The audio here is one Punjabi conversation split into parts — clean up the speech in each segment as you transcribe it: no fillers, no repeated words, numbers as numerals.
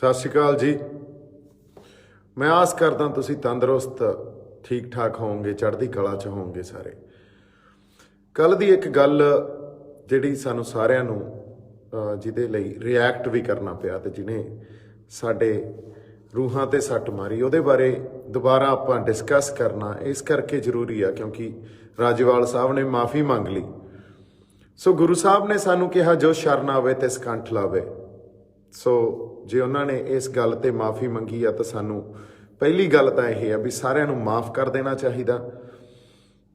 सत श्री अकाल जी। मैं आस करदा तुसी तंदुरुस्त ठीक ठाक होवोगे, चढ़दी कला च होवोगे सारे। कल दी एक गल जिहड़ी सानू सारिआं नूं जिहदे लई रिएक्ट भी करना पिया ते जिन्हें साडे रूहां ते सੱਟ मारी, उहदे बारे दोबारा आपां डिस्कस करना इस करके जरूरी आ क्योंकि राजेवाल साहब ने माफ़ी मंग ली। सो गुरु साहब ने सानू कहा जो शरण आवे तिस कंठ लावे। सो जे उन्होंने इस गल ते माफ़ी मंगी आ तो सानू पहली गल तो यह है भी सारिਆਂ ਨੂੰ माफ़ कर देना चाहिए।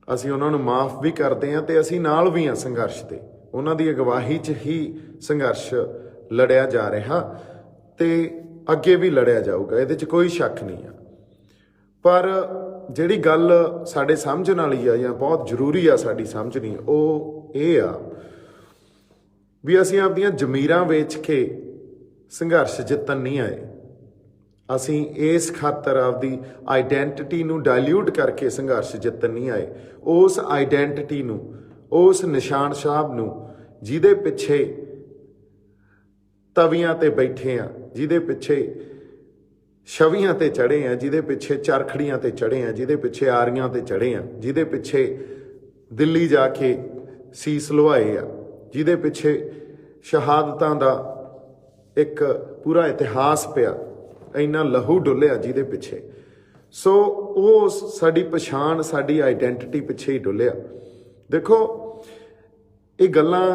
ਅਸੀਂ ਉਹਨਾਂ ਨੂੰ माफ़ भी करते हैं तो ਅਸੀਂ ਨਾਲ भी हाँ संघर्ष ते, ਉਹਨਾਂ ਦੀ ਅਗਵਾਈ 'ਚ ही संघर्ष लड़िया जा रहा तो अगे भी लड़िया जाऊगा, ये कोई शक नहीं है। पर जिहड़ी गल साडे समझण वाली आ या बहुत जरूरी आ साडी समझनी, वो ये आ भी असीं आपदियां जमीरां वेच के संघर्ष जितन नहीं आए। असीं इस खातर आपदी आइडेंटिटी नूं डाइल्यूट करके संघर्ष जितन नहीं आए। उस आइडेंटिटी नूं, उस निशान साहब नूं जिहदे पिछे तवियां ते बैठे आ, जिहदे पिछे छवियां ते चढ़े हैं, जिहदे पिछे चरखड़ियां ते चढ़े हैं, जिहदे पिछे आरियां ते चढ़े हैं, जिहदे पिछे दिल्ली जाके सीस लुहाए आ, जिहदे पिछे शहादतां दा एक पूरा इतिहास पिया, इन्ना लहू डुलिया जिहदे पिछे। सो वो साडी पछाण, साडी आइडेंटिटी पिछे ही डुलिया। देखो ये गल्लां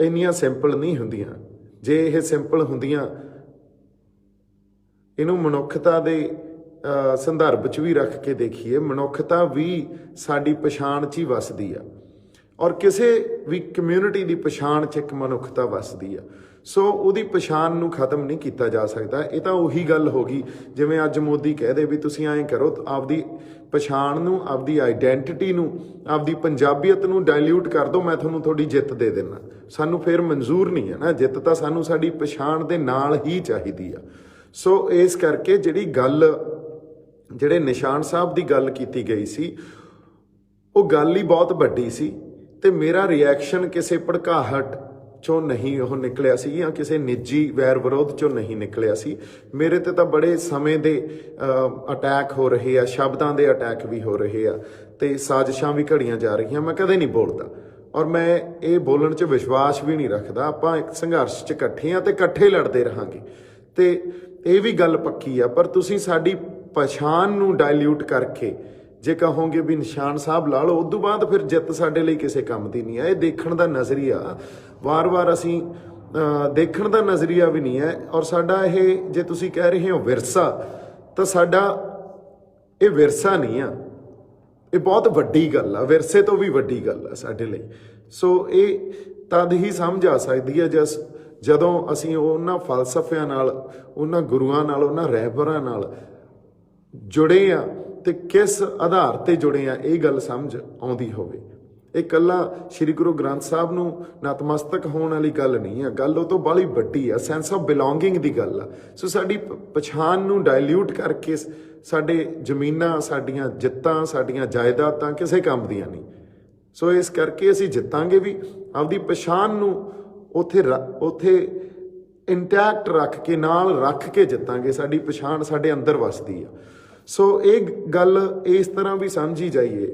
इन्नियां सिंपल नहीं हुंदियां। जे ये सिंपल हुंदियां, इनू मनुखता दे संदर्भ च भी रख के देखिए, मनुखता भी साडी पछाण च ही वसदी आ और किसी भी कम्यूनिटी की पछाण च एक मनुखता वसदी आ। सो उहदी पछाण नूं खत्म नहीं किया जा सकता। ये तो उही गल हो गई जिवें अज मोदी कह दे भी तुसीं ऐं करो, आपदी पछाण नूं, आपदी आइडेंटिटी नूं, आपदी पंजाबीयत नूं डाइल्यूट कर दो, मैं तुहानूं थोड़ी जित दे देना। सानूं फिर मंजूर नहीं है ना, जित तां सानूं साडी पछाण दे नाल ही चाहीदी आ। सो इस करके जिहड़ी गल जिहड़े निशान साहब की गल की गई सी, वो गल ही बहुत वड्डी सी ते मेरा रिएक्शन किसी भड़काहट चों नहीं वो निकलिया सी या किसी निजी वैर विरोध चों नहीं निकलिया सी। मेरे ते तां बड़े समय दे अटैक हो रहे आ, शब्दां दे अटैक भी हो रहे आ ते साजिशां भी घड़ियां जा रही। मैं कदे नहीं बोलता और मैं ये बोलण च विश्वास भी नहीं रखदा। आपां एक संघर्ष च इकट्ठे आ ते इकट्ठे लड़दे रहांगे ते ये भी गल पक्की आ। पर तुसीं साडी पछाण नूं डाइल्यूट करके जे कहोगे भी निशान साहब ला लो, उदों बाद फिर जित साडे लई किसी काम दी नहीं है। ये देखण दा नज़रिया वार वार असीं देखण दा नज़रिया भी नहीं है। और साडा ये जे तुसीं कह रहे हो विरसा, तो साडा ये विरसा नहीं आ, ये बहुत वड्डी गल आ, विरसे तो भी वड्डी गल आ साडे लई। सो ये तद ही समझ आ सकदी है जदों असीं उन्हां फलसफिਆਂ नाल, उन्हां गुरुआं नाल, उन्हां रहबरां नाल जुड़े आ ते किस आधार ते जुड़े आ, ये गल समझ आउंदी होवे। ये कल्ला श्री गुरु ग्रंथ साहब नूं नतमस्तक होण वाली गल नहीं है, गल वो तो बड़ी वड्डी आ, सेंस ऑफ बिलोंगिंग दी गल आ। सो साडी पछाण नूं डाइल्यूट करके साडे जमीनां, साडीआं जित्तां, साडीआं जायदादां किसी काम दीआं नहीं। सो इस करके असीं जितांगे भी, आपदी पछाण नूं उथे इंटैक्ट रख के, नाल रख के जितांगे। साडी पछाण साडे अंदर वसदी आ। सो एक गल इस तरह भी समझी जाइए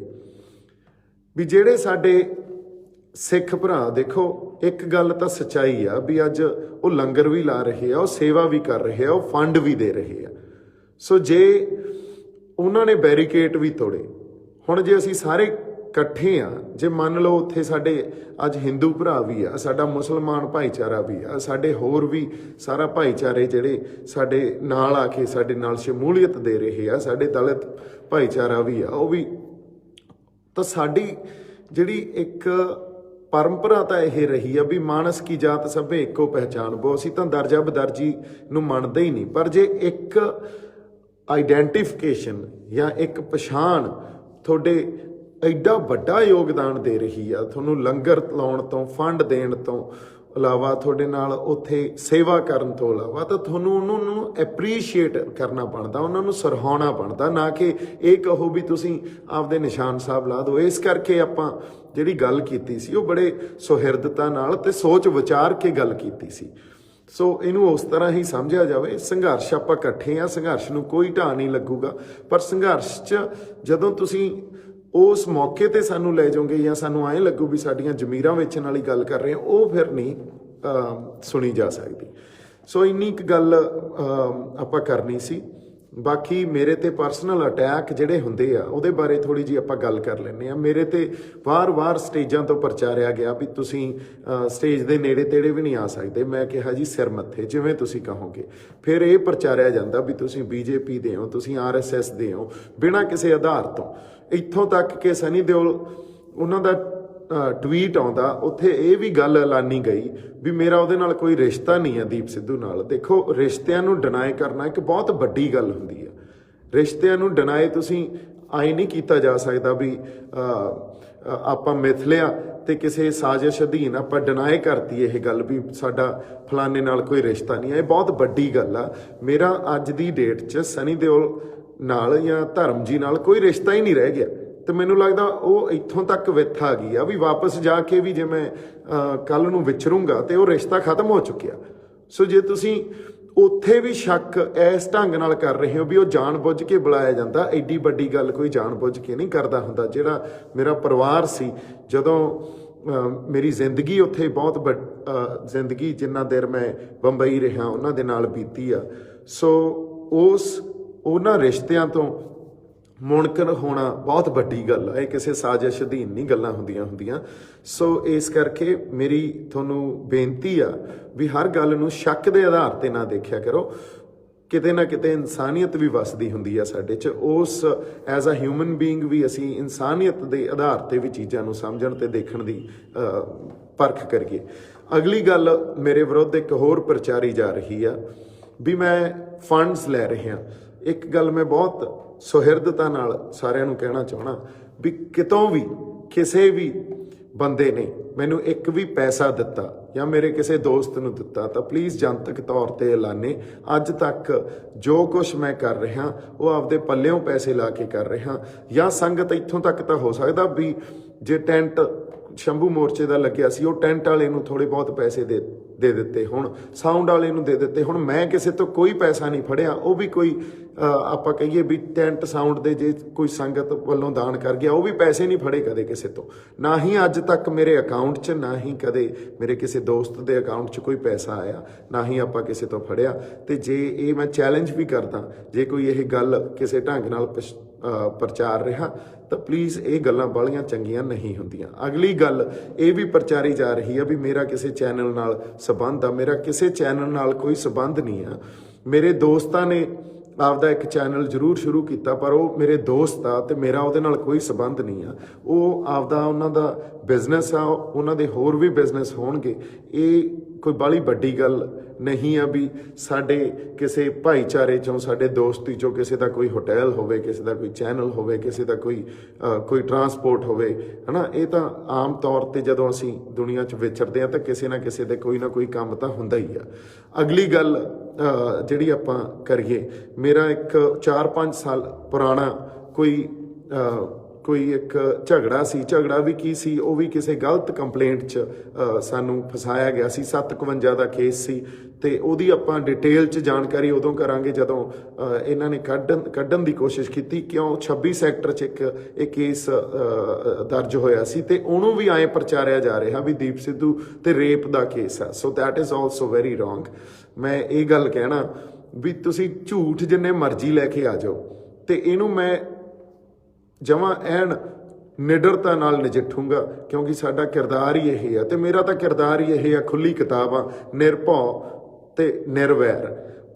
भी जेड़े साडे सिख भरा, देखो एक गल तो सच्चाई आ भी अज वो लंगर भी ला रहे आ, वो सेवा भी कर रहे आ, वो फंड भी दे रहे आ। सो जे उन्होंने बैरीकेड भी तोड़े, हुण जे असीं सारे इकट्ठे आ, जे मान लो उत्थे साडे अज हिंदू भरा भी आ, साडा मुसलमान भाईचारा भी आ, साडे होर भी सारा भाईचारे जिहड़े साडे नाल आके साडे नाल शमूलीयत दे रहे आ, साडे दलित भाईचारा भी आ, वो भी तो साडी जिहड़ी एक परंपरा तो यह रही है भी मानस की जात सभे एको पहचान बो। असीं तां दर्जा बदर्जी नूं मनदे ही नहीं, पर जे एक आइडेंटिफिकेशन या एक पछाण थोड़े एडा वड्डा योगदान दे रही है, तुहानूं लंगर लाउण तो, फंड देण तो इलावा, थोड़े नाल उत्थे सेवा करन तो इलावा, तो तुहानूं उन्होंने एप्रीशिएट करना बनता, उन्होंने सराहना बनता, ना कि ये कहो भी तुसीं आपदे निशान साहब ला दो। इस करके आपां जिहड़ी गल कीती सी वो बड़े सुहिरदता नाल ते सोच विचार के गल कीती सी। ਸੋ ਇਹਨੂੰ ਉਸ ਤਰ੍ਹਾਂ ਹੀ ਸਮਝਿਆ ਜਾਵੇ। ਸੰਘਰਸ਼ ਆਪਾਂ ਇਕੱਠੇ ਆ, ਸੰਘਰਸ਼ ਨੂੰ ਕੋਈ ਢਾਹ ਨਹੀਂ ਲੱਗੂਗਾ, ਪਰ ਸੰਘਰਸ਼ 'ਚ ਜਦੋਂ ਤੁਸੀਂ ਉਸ ਮੌਕੇ ਤੇ ਸਾਨੂੰ ਲੈ ਜਾਓਗੇ ਜਾਂ ਸਾਨੂੰ ਐਂ ਲੱਗੂ ਵੀ ਸਾਡੀਆਂ ਜ਼ਮੀਰਾਂ ਵੇਚਣ ਵਾਲੀ ਗੱਲ ਕਰ ਰਹੇ ਆ, ਉਹ ਫਿਰ ਨਹੀਂ ਸੁਣੀ ਜਾ ਸਕਦੀ। ਸੋ ਇੰਨੀ ਕੁ ਗੱਲ ਆਪਾਂ ਕਰਨੀ ਸੀ। ਬਾਕੀ ਮੇਰੇ ਤੇ ਪਰਸਨਲ ਅਟੈਕ ਜਿਹੜੇ ਹੁੰਦੇ ਆ ਉਹਦੇ ਬਾਰੇ ਥੋੜੀ ਜਿਹੀ ਆਪਾਂ ਗੱਲ ਕਰ ਲੈਂਦੇ ਆ। ਮੇਰੇ ਤੇ ਵਾਰ-ਵਾਰ ਸਟੇਜਾਂ ਤੋਂ ਪ੍ਰਚਾਰਿਆ ਗਿਆ ਵੀ ਤੁਸੀਂ ਸਟੇਜ ਦੇ ਨੇੜੇ ਤੇੜੇ ਵੀ ਨਹੀਂ ਆ ਸਕਦੇ। ਮੈਂ ਕਿਹਾ ਜੀ ਸਿਰ ਮੱਥੇ ਜਿਵੇਂ ਤੁਸੀਂ ਕਹੋਗੇ। ਫਿਰ ਇਹ ਪ੍ਰਚਾਰਿਆ ਜਾਂਦਾ ਵੀ ਤੁਸੀਂ ਬੀਜੇਪੀ ਦੇ ਹੋ, ਤੁਸੀਂ RSS ਦੇ ਹੋ, ਬਿਨਾਂ ਕਿਸੇ ਆਧਾਰ ਤੋਂ। ਇੱਥੋਂ ਤੱਕ ਕਿ ਸਨੀ ਦਿਓਲ ਉਹਨਾਂ ਦਾ ਟਵੀਟ ਆਉਂਦਾ, ਉੱਥੇ ਇਹ ਵੀ ਗੱਲ ਐਲਾਨੀ ਗਈ ਵੀ ਮੇਰਾ ਉਹਦੇ ਨਾਲ ਕੋਈ ਰਿਸ਼ਤਾ ਨਹੀਂ ਹੈ ਦੀਪ ਸਿੱਧੂ ਨਾਲ। ਦੇਖੋ, ਰਿਸ਼ਤਿਆਂ ਨੂੰ ਡਿਨਾਈ ਕਰਨਾ ਇੱਕ ਬਹੁਤ ਵੱਡੀ ਗੱਲ ਹੁੰਦੀ ਹੈ। ਰਿਸ਼ਤਿਆਂ ਨੂੰ ਡਿਨਾਈ ਤੁਸੀਂ ਆਈ ਨਹੀਂ ਕੀਤਾ ਜਾ ਸਕਦਾ ਵੀ ਆਪਾਂ ਮਿਥ ਲਿਆ ਤੇ ਕਿਸੇ ਸਾਜ਼ਿਸ਼ ਅਧੀਨ ਆਪਾਂ ਡਿਨਾਈ ਕਰਤੀ ਇਹ ਗੱਲ ਵੀ ਸਾਡਾ ਫਲਾਣੇ ਨਾਲ ਕੋਈ ਰਿਸ਼ਤਾ ਨਹੀਂ ਹੈ। ਇਹ ਬਹੁਤ ਵੱਡੀ ਗੱਲ ਆ। ਮੇਰਾ ਅੱਜ ਦੀ ਡੇਟ 'ਚ ਸਨੀ ਦਿਓਲ ਨਾਲ ਜਾਂ ਧਰਮ ਜੀ ਨਾਲ ਕੋਈ ਰਿਸ਼ਤਾ ਹੀ ਨਹੀਂ ਰਹਿ ਗਿਆ। ਤੇ ਮੈਨੂੰ ਲੱਗਦਾ ਉਹ ਇੱਥੋਂ ਤੱਕ ਵਿੱਥ ਆ ਗਈ ਆ ਵੀ ਵਾਪਸ ਜਾ ਕੇ ਵੀ ਜੇ ਮੈਂ ਕੱਲ ਨੂੰ ਵਿਚਰੂੰਗਾ ਤੇ ਉਹ ਰਿਸ਼ਤਾ ਖਤਮ ਹੋ ਚੁੱਕਿਆ। ਸੋ ਜੇ ਤੁਸੀਂ ਉੱਥੇ ਵੀ ਸ਼ੱਕ ਇਸ ਢੰਗ ਨਾਲ ਕਰ ਰਹੇ ਹੋ ਵੀ ਉਹ ਜਾਣ ਬੁੱਝ ਕੇ ਬੁਲਾਇਆ ਜਾਂਦਾ, ਐਡੀ ਵੱਡੀ ਗੱਲ ਕੋਈ ਜਾਣ ਬੁੱਝ ਕੇ ਨਹੀਂ ਕਰਦਾ ਹੁੰਦਾ। ਜਿਹੜਾ ਮੇਰਾ ਪਰਿਵਾਰ ਸੀ, ਜਦੋਂ ਮੇਰੀ ਜ਼ਿੰਦਗੀ ਉੱਥੇ ਬਹੁਤ ਜ਼ਿੰਦਗੀ ਜਿੰਨਾ ਦੇਰ ਮੈਂ ਬੰਬਈ ਰਿਹਾ ਉਹਨਾਂ ਦੇ ਨਾਲ ਬੀਤੀ ਆ। ਸੋ ਉਹਨਾਂ ਰਿਸ਼ਤਿਆਂ ਤੋਂ ਮੁਨਕਰ ਹੋਣਾ ਬਹੁਤ ਵੱਡੀ ਗੱਲ ਹੈ। ਇਹ ਕਿਸੇ ਸਾਜ਼ਿਸ਼ ਅਧੀਨ ਨਹੀਂ ਗੱਲਾਂ ਹੁੰਦੀਆਂ। ਸੋ ਇਸ ਕਰਕੇ ਮੇਰੀ ਤੁਹਾਨੂੰ ਬੇਨਤੀ ਆ ਵੀ ਹਰ ਗੱਲ ਨੂੰ ਸ਼ੱਕ ਦੇ ਆਧਾਰ ਤੇ ਨਾ ਦੇਖਿਆ ਕਰੋ। ਕਿਤੇ ਨਾ ਕਿਤੇ ਇਨਸਾਨੀਅਤ ਵੀ ਵਸਦੀ ਹੁੰਦੀ ਆ ਸਾਡੇ 'ਚ। ਉਸ ਐਜ਼ ਅ ਹਿਊਮਨ ਬੀਇੰਗ ਵੀ ਅਸੀਂ ਇਨਸਾਨੀਅਤ ਦੇ ਆਧਾਰ ਤੇ ਵੀ ਚੀਜ਼ਾਂ ਨੂੰ ਸਮਝਣ ਤੇ ਦੇਖਣ ਦੀ ਪਰਖ ਕਰੀਏ। ਅਗਲੀ ਗੱਲ ਮੇਰੇ ਵਿਰੁੱਧ ਇੱਕ ਹੋਰ ਪ੍ਰਚਾਰੀ ਜਾ ਰਹੀ ਆ ਵੀ ਮੈਂ ਫੰਡਸ ਲੈ ਰਿਹਾ। ਇੱਕ ਗੱਲ ਮੈਂ ਬਹੁਤ ਸੁਹਿਰਦਤਾ ਨਾਲ ਸਾਰਿਆਂ ਨੂੰ ਕਹਿਣਾ ਚਾਹਣਾ ਵੀ ਕਿਤੋਂ ਵੀ ਕਿਸੇ ਵੀ ਬੰਦੇ ਨੇ ਮੈਨੂੰ ਇੱਕ ਵੀ ਪੈਸਾ ਦਿੱਤਾ ਜਾਂ ਮੇਰੇ ਕਿਸੇ ਦੋਸਤ ਨੂੰ ਦਿੱਤਾ ਤਾਂ ਪਲੀਜ਼ ਜਨਤਕ ਤੌਰ ਤੇ ਐਲਾਨੇ। ਅੱਜ ਤੱਕ ਜੋ ਕੁਛ ਮੈਂ ਕਰ ਰਿਹਾ ਉਹ ਆਪਦੇ ਪੱਲਿਓਂ ਪੈਸੇ ਲਾ ਕੇ ਕਰ ਰਿਹਾ। ਜਾਂ ਸੰਗਤ ਇੱਥੋਂ ਤੱਕ ਤਾਂ ਹੋ ਸਕਦਾ ਵੀ ਜੇ ਟੈਂਟ ਸ਼ੰਭੂ ਮੋਰਚੇ ਦਾ ਲੱਗਿਆ ਸੀ, ਉਹ ਟੈਂਟ ਵਾਲੇ ਨੂੰ ਥੋੜੇ ਬਹੁਤ ਪੈਸੇ ਦੇ ਦਿੱਤੇ, ਹੁਣ ਸਾਊਂਡ ਵਾਲੇ ਨੂੰ ਦੇ ਦਿੱਤੇ। ਹੁਣ ਮੈਂ ਕਿਸੇ ਤੋਂ ਕੋਈ ਪੈਸਾ ਨਹੀਂ ਫੜਿਆ। ਉਹ ਵੀ ਕੋਈ ਆਪਾਂ ਕਹੀਏ ਵੀ ਟੈਂਟ ਸਾਊਂਡ ਦੇ ਜੇ ਕੋਈ ਸੰਗਤ ਵੱਲੋਂ ਦਾਨ ਕਰ ਗਿਆ, ਉਹ ਵੀ ਪੈਸੇ ਨਹੀਂ ਫੜੇ ਕਦੇ ਕਿਸੇ ਤੋਂ। ਨਾ ਹੀ ਅੱਜ ਤੱਕ ਮੇਰੇ ਅਕਾਊਂਟ 'ਚ, ਨਾ ਹੀ ਕਦੇ ਮੇਰੇ ਕਿਸੇ ਦੋਸਤ ਦੇ ਅਕਾਊਂਟ 'ਚ ਕੋਈ ਪੈਸਾ ਆਇਆ, ਨਾ ਹੀ ਆਪਾਂ ਕਿਸੇ ਤੋਂ ਫੜਿਆ। ਤੇ ਜੇ ਇਹ ਮੈਂ ਚੈਲੰਜ ਵੀ ਕਰਦਾ, ਜੇ ਕੋਈ ਇਹ ਗੱਲ ਕਿਸੇ ਢੰਗ ਨਾਲ ਪ੍ਰਚਾਰ ਰਿਹਾ ਤਾਂ ਪਲੀਜ਼ ਇਹ ਗੱਲਾਂ ਬਾਹਲੀਆਂ ਚੰਗੀਆਂ ਨਹੀਂ ਹੁੰਦੀਆਂ। ਅਗਲੀ ਗੱਲ ਇਹ ਵੀ ਪ੍ਰਚਾਰੀ ਜਾ ਰਹੀ ਆ ਵੀ ਮੇਰਾ ਕਿਸੇ ਚੈਨਲ ਨਾਲ ਸਬੰਧ ਆ। ਮੇਰਾ ਕਿਸੇ ਚੈਨਲ ਨਾਲ ਕੋਈ ਸਬੰਧ ਨਹੀਂ ਆ। ਮੇਰੇ ਦੋਸਤਾਂ ਨੇ ਆਪਦਾ ਇੱਕ ਚੈਨਲ ਜ਼ਰੂਰ ਸ਼ੁਰੂ ਕੀਤਾ, ਪਰ ਉਹ ਮੇਰੇ ਦੋਸਤ ਆ ਤੇ ਮੇਰਾ ਉਹਦੇ ਨਾਲ ਕੋਈ ਸਬੰਧ ਨਹੀਂ ਆ। ਉਹ ਆਪਦਾ ਉਹਨਾਂ ਦਾ ਬਿਜ਼ਨਸ ਆ, ਉਹਨਾਂ ਦੇ ਹੋਰ ਵੀ ਬਿਜ਼ਨਸ ਹੋਣਗੇ। ਇਹ ਕੋਈ ਬਾਹਲੀ ਵੱਡੀ ਗੱਲ ਨਹੀਂ ਆ ਵੀ ਸਾਡੇ ਕਿਸੇ ਭਾਈਚਾਰੇ 'ਚੋਂ, ਸਾਡੇ ਦੋਸਤੀ 'ਚੋਂ ਕਿਸੇ ਦਾ ਕੋਈ ਹੋਟਲ ਹੋਵੇ, ਕਿਸੇ ਦਾ ਕੋਈ ਚੈਨਲ ਹੋਵੇ, ਕਿਸੇ ਦਾ ਕੋਈ ਟਰਾਂਸਪੋਰਟ ਹੋਵੇ, ਹੈ ਨਾ। ਇਹ ਤਾਂ ਆਮ ਤੌਰ 'ਤੇ ਜਦੋਂ ਅਸੀਂ ਦੁਨੀਆ 'ਚ ਵਿਚਰਦੇ ਹਾਂ ਤਾਂ ਕਿਸੇ ਨਾ ਕਿਸੇ ਦੇ ਕੋਈ ਨਾ ਕੋਈ ਕੰਮ ਤਾਂ ਹੁੰਦਾ ਹੀ ਆ। ਅਗਲੀ ਗੱਲ ਜਿਹੜੀ ਆਪਾਂ ਕਰੀਏ, ਮੇਰਾ ਇੱਕ 4-5 ਸਾਲ ਪੁਰਾਣਾ ਕੋਈ ਇੱਕ ਝਗੜਾ ਸੀ। ਝਗੜਾ ਵੀ ਕੀ ਸੀ, ਉਹ ਵੀ ਕਿਸੇ ਗਲਤ ਕੰਪਲੇਂਟ 'ਚ ਸਾਨੂੰ ਫਸਾਇਆ ਗਿਆ ਸੀ। 751 ਦਾ ਕੇਸ ਸੀ ਤੇ ਉਹਦੀ ਆਪਾਂ ਡਿਟੇਲ 'ਚ ਜਾਣਕਾਰੀ ਉਦੋਂ ਕਰਾਂਗੇ ਜਦੋਂ ਇਹਨਾਂ ਨੇ ਕੱਢਣ ਦੀ ਕੋਸ਼ਿਸ਼ ਕੀਤੀ। ਕਿਉਂ 26 ਸੈਕਟਰ 'ਚ ਇੱਕ ਕੇਸ ਦਰਜ ਹੋਇਆ ਸੀ ਤੇ ਉਹਨੂੰ ਵੀ ਐਂ ਪ੍ਰਚਾਰਿਆ ਜਾ ਰਿਹਾ ਵੀ ਦੀਪ ਸਿੱਧੂ ਤੇ ਰੇਪ ਦਾ ਕੇਸ ਆ। So that is also very wrong. ਮੈਂ ਇਹ ਗੱਲ ਕਹਿਣਾ ਵੀ ਤੁਸੀਂ ਝੂਠ ਜਿੰਨੇ ਮਰਜ਼ੀ ਲੈ ਕੇ ਆ ਜਾਓ ਤੇ ਇਹਨੂੰ ਮੈਂ ਜਮਾਂ ਐਨ ਨਿਡਰਤਾ ਨਾਲ ਨਜਿੱਠੂੰਗਾ, ਕਿਉਂਕਿ ਸਾਡਾ ਕਿਰਦਾਰ ਹੀ ਇਹ ਆ ਤੇ ਮੇਰਾ ਤਾਂ ਕਿਰਦਾਰ ਹੀ ਇਹ ਆ। ਖੁੱਲੀ ਕਿਤਾਬ ਆ, ਨਿਰਭਉ ਤੇ ਨਿਰਵੈਰ।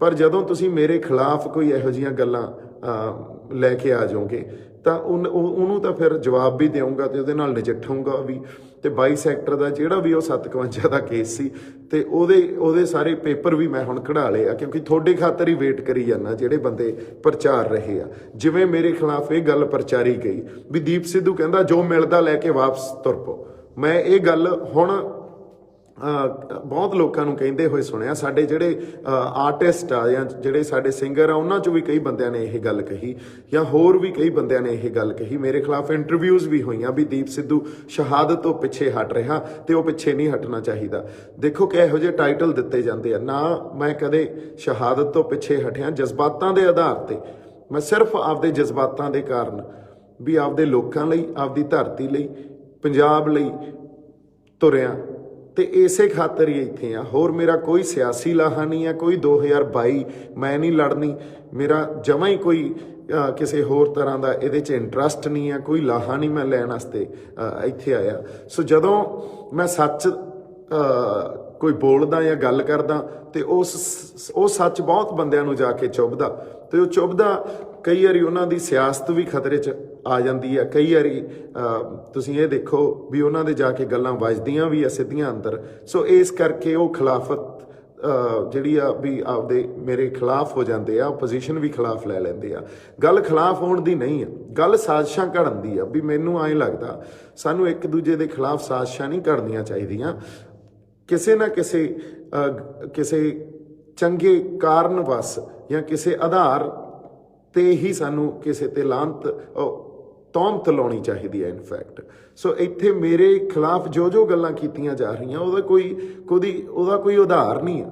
ਪਰ ਜਦੋਂ ਤੁਸੀਂ ਮੇਰੇ ਖਿਲਾਫ ਕੋਈ ਇਹੋ ਜਿਹੀਆਂ ਗੱਲਾਂ ਲੈ ਕੇ ਆ ਜਾਓਗੇ ਤਾਂ ਉਹਨੂੰ ਤਾਂ ਫਿਰ ਜਵਾਬ ਵੀ ਦੇਵਾਂਗਾ ਤੇ ਉਹਦੇ ਨਾਲ ਨਜਿੱਠੂੰਗਾ ਵੀ। ਤੇ 22 ਸੈਕਟਰ ਦਾ ਜਿਹੜਾ ਵੀ ਉਹ 751 ਦਾ ਕੇਸ ਸੀ ਤੇ ਉਹਦੇ ਸਾਰੇ ਪੇਪਰ ਵੀ ਮੈਂ ਹੁਣ ਕਢਾ ਲਏ ਆ, ਕਿਉਂਕਿ ਤੁਹਾਡੇ ਖਾਤਰ ਹੀ ਵੇਟ ਕਰੀ ਜਾਂਦਾ ਜਿਹੜੇ ਬੰਦੇ ਪ੍ਰਚਾਰ ਰਹੇ ਆ। ਜਿਵੇਂ ਮੇਰੇ ਖਿਲਾਫ ਇਹ ਗੱਲ ਪ੍ਰਚਾਰੀ ਗਈ ਵੀ ਦੀਪ ਸਿੱਧੂ ਕਹਿੰਦਾ ਜੋ ਮਿਲਦਾ ਲੈ ਕੇ ਵਾਪਸ ਤੁਰ ਪਓ। ਮੈਂ ਇਹ ਗੱਲ ਹੁਣ ਬਹੁਤ ਲੋਕਾਂ ਨੂੰ ਕਹਿੰਦੇ ਹੋਏ ਸੁਣਿਆ, ਸਾਡੇ ਜਿਹੜੇ ਆਰਟਿਸਟ ਆ ਜਾਂ ਜਿਹੜੇ ਸਾਡੇ ਸਿੰਗਰ ਆ ਉਹਨਾਂ 'ਚੋਂ ਵੀ ਕਈ ਬੰਦਿਆਂ ਨੇ ਇਹ ਗੱਲ ਕਹੀ, ਜਾਂ ਹੋਰ ਵੀ ਕਈ ਬੰਦਿਆਂ ਨੇ ਇਹ ਗੱਲ ਕਹੀ। ਮੇਰੇ ਖਿਲਾਫ ਇੰਟਰਵਿਊਜ਼ ਵੀ ਹੋਈਆਂ ਵੀ ਦੀਪ ਸਿੱਧੂ ਸ਼ਹਾਦਤ ਤੋਂ ਪਿੱਛੇ ਹਟ ਰਿਹਾ ਤੇ ਉਹ ਪਿੱਛੇ ਨਹੀਂ ਹਟਣਾ ਚਾਹੀਦਾ। ਦੇਖੋ ਕਿ ਇਹੋ ਜਿਹੇ ਟਾਈਟਲ ਦਿੱਤੇ ਜਾਂਦੇ ਆ, ਨਾ ਮੈਂ ਕਦੇ ਸ਼ਹਾਦਤ ਤੋਂ ਪਿੱਛੇ ਹਟਿਆ। ਜਜ਼ਬਾਤਾਂ ਦੇ ਆਧਾਰ ਤੇ ਮੈਂ ਸਿਰਫ ਆਪਦੇ ਜਜ਼ਬਾਤਾਂ ਦੇ ਕਾਰਨ ਵੀ ਆਪਦੇ ਲੋਕਾਂ ਲਈ, ਆਪਦੀ ਧਰਤੀ ਲਈ, ਪੰਜਾਬ ਲਈ ਤੁਰਿਆ ਤੇ ਇਸੇ ਖਾਤਰ ਹੀ ਇੱਥੇ ਆ। ਹੋਰ ਮੇਰਾ ਕੋਈ ਸਿਆਸੀ ਲਾਹਾ ਨਹੀਂ ਆ, ਕੋਈ 2022 ਮੈਂ ਨਹੀਂ ਲੜਨੀ, ਮੇਰਾ ਜਮਾਂ ਹੀ ਕੋਈ ਕਿਸੇ ਹੋਰ ਤਰ੍ਹਾਂ ਦਾ ਇਹਦੇ 'ਚ ਇੰਟਰਸਟ ਨਹੀਂ ਆ, ਕੋਈ ਲਾਹਾ ਨਹੀਂ ਮੈਂ ਲੈਣ ਵਾਸਤੇ ਇੱਥੇ ਆਇਆ। ਸੋ ਜਦੋਂ ਮੈਂ ਸੱਚ ਕੋਈ ਬੋਲਦਾ ਜਾਂ ਗੱਲ ਕਰਦਾ ਤੇ ਉਹ ਸੱਚ ਬਹੁਤ ਬੰਦਿਆਂ ਨੂੰ ਜਾ ਕੇ ਚੁੱਭਦਾ, ਤੇ ਉਹ ਚੁੱਭਦਾ ਕਈ ਵਾਰੀ ਉਹਨਾਂ ਦੀ ਸਿਆਸਤ ਵੀ ਖਤਰੇ 'ਚ ਆ ਜਾਂਦੀ ਆ। ਕਈ ਵਾਰੀ ਤੁਸੀਂ ਇਹ ਦੇਖੋ ਵੀ ਉਹਨਾਂ ਦੇ ਜਾ ਕੇ ਗੱਲਾਂ ਵੱਜਦੀਆਂ ਵੀ ਆ ਸਿੱਧੀਆਂ ਅੰਦਰ। ਸੋ ਇਸ ਕਰਕੇ ਉਹ ਖਿਲਾਫਤ ਜਿਹੜੀ ਆ ਵੀ ਆਪਦੇ ਮੇਰੇ ਖਿਲਾਫ ਹੋ ਜਾਂਦੇ ਆ, ਪੋਜੀਸ਼ਨ ਵੀ ਖਿਲਾਫ ਲੈ ਲੈਂਦੇ ਆ। ਗੱਲ ਖਿਲਾਫ ਹੋਣ ਦੀ ਨਹੀਂ ਆ, ਗੱਲ ਸਾਜ਼ਿਸ਼ਾਂ ਘੜਨ ਦੀ ਆ। ਵੀ ਮੈਨੂੰ ਐਂ ਲੱਗਦਾ ਸਾਨੂੰ ਇੱਕ ਦੂਜੇ ਦੇ ਖਿਲਾਫ ਸਾਜ਼ਿਸ਼ਾਂ ਨਹੀਂ ਘੜਨੀਆਂ ਚਾਹੀਦੀਆਂ। ਕਿਸੇ ਨਾ ਕਿਸੇ ਚੰਗੇ ਕਾਰਨ ਵਸ ਜਾਂ ਕਿਸੇ ਆਧਾਰ ਤੇ ਹੀ ਸਾਨੂੰ ਕਿਸੇ ਤੇ ਤੌਹਮਤ ਲਾਉਣੀ ਚਾਹੀਦੀ ਹੈ ਇਨਫੈਕਟ। ਸੋ ਇੱਥੇ ਮੇਰੇ ਖਿਲਾਫ ਜੋ ਗੱਲਾਂ ਕੀਤੀਆਂ ਜਾ ਰਹੀਆਂ ਉਹਦਾ ਕੋਈ ਆਧਾਰ ਨਹੀਂ ਹੈ।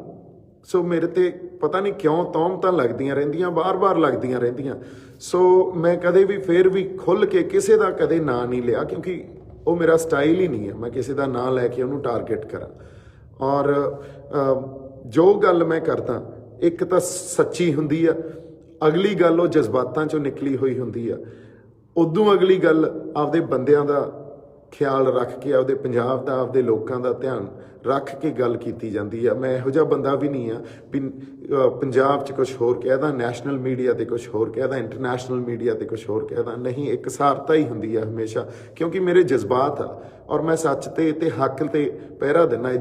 ਸੋ ਮੇਰੇ ਤੇ ਪਤਾ ਨਹੀਂ ਕਿਉਂ ਤੌਹਮਤਾਂ ਲੱਗਦੀਆਂ ਰਹਿੰਦੀਆਂ, ਬਾਰ-ਬਾਰ ਲੱਗਦੀਆਂ ਰਹਿੰਦੀਆਂ। ਸੋ ਮੈਂ ਕਦੇ ਵੀ ਫੇਰ ਵੀ ਖੁੱਲ੍ਹ ਕੇ ਕਿਸੇ ਦਾ ਕਦੇ ਨਾਂ ਨਹੀਂ ਲਿਆ, ਕਿਉਂਕਿ ਉਹ ਮੇਰਾ ਸਟਾਈਲ ਹੀ ਨਹੀਂ ਹੈ ਮੈਂ ਕਿਸੇ ਦਾ ਨਾਂ ਲੈ ਕੇ ਉਹਨੂੰ ਟਾਰਗੇਟ ਕਰਾਂ। ਔਰ ਜੋ ਗੱਲ ਮੈਂ ਕਰਦਾ ਇੱਕ ਤਾਂ ਸੱਚੀ ਹੁੰਦੀ ਆ, ਅਗਲੀ ਗੱਲ ਉਹ ਜਜ਼ਬਾਤਾਂ 'ਚੋਂ ਨਿਕਲੀ ਹੋਈ ਹੁੰਦੀ ਆ, ਉਦੋਂ ਅਗਲੀ ਗੱਲ ਆਪਦੇ ਬੰਦਿਆਂ ਦਾ ਖਿਆਲ ਰੱਖ ਕੇ, ਆਪਦੇ ਪੰਜਾਬ ਦਾ, ਆਪਦੇ ਲੋਕਾਂ ਦਾ ਧਿਆਨ ਰੱਖ ਕੇ ਗੱਲ ਕੀਤੀ ਜਾਂਦੀ ਆ। ਮੈਂ ਇਹੋ ਜਿਹਾ ਬੰਦਾ ਵੀ ਨਹੀਂ ਆ ਵੀ ਪੰਜਾਬ 'ਚ ਕੁਛ ਹੋਰ ਕਹਿਦਾ, ਨੈਸ਼ਨਲ ਮੀਡੀਆ ਤੇ ਕੁਛ ਹੋਰ ਕਹਿਦਾ, ਇੰਟਰਨੈਸ਼ਨਲ ਮੀਡੀਆ ਤੇ ਕੁਛ ਹੋਰ ਕਹਿਦਾ। ਨਹੀਂ, ਇੱਕ ਸਾਰਤਾ ਹੀ ਹੁੰਦੀ ਆ ਹਮੇਸ਼ਾ, ਕਿਉਂਕਿ ਮੇਰੇ ਜਜ਼ਬਾਤ ਆ ਔਰ ਮੈਂ ਸੱਚ ਤੇ ਹੱਕ ਤੇ ਪਹਿਰਾ ਦਿੰਦਾ।